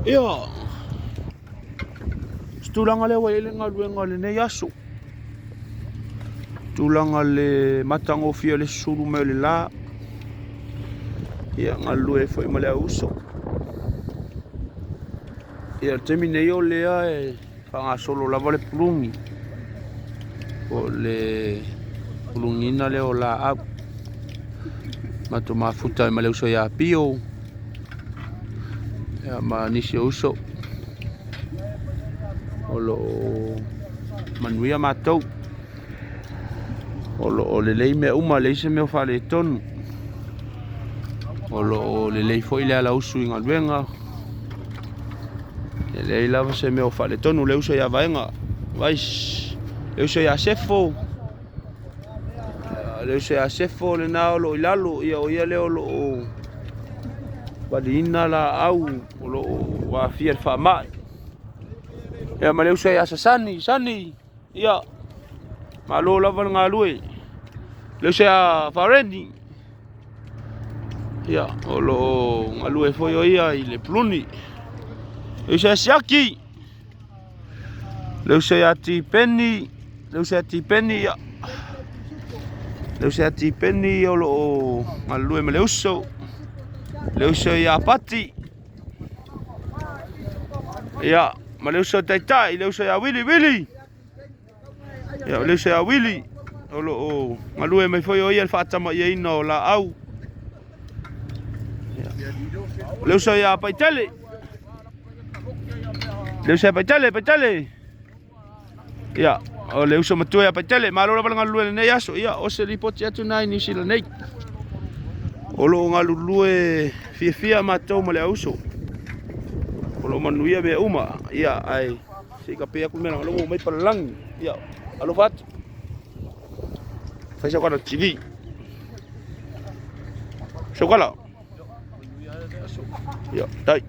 Ia. Stulanga le wai le ngaluenga le nei aso. Tulanga le matango fia le suru me le la. Ia ngalue foi ma le uso. Ia temi nei o lea e whanga solo lava le pulungi. O le pulungina le o la au. Mato mafuta e ma le uso ia pio. Ia ma nisi o uso. O lo manuia matou. O lo le lei me uma le se me o fale tonu. O lo le lei foi le ala usu inga luenga. Le lei lava se me o fale tonu le uso ia vaenga. Vais le uso ia sefo. Le uso ia sefo le na o lo ilalo ia o ia le o lo walina la au o lo wa fia fa mai. Ia ma le uso ia sani ia ma lo lava ngalue. Le uso ia fareni. Ia, o lo ngalue foi o ia i le pluni. Le usa siaki. Le usa ti penny. Le usa ti penny ia. Le usa ti penny o lo ngalue me le uso. Le usa ia pati. Ia, ma le usa tai, le usa ia wili. Ia, le usa ia wili. O lo ngalue me foi o ia le fatama ia ino la au. Le usa ia paitele. Le usa paitele. Ia, o le usa matua ia paitele. Ma lo la ngalue nei aso. Ia, o se ripoti atu nai ni sila nei. O lo ngalulue fia matou ma le auso. O lo manuia me uma. Ia, ai. Se ka pe aku mena lo mai palang. Ia, alo fat. Fai sa kana TV. Sokala. Ya, dai.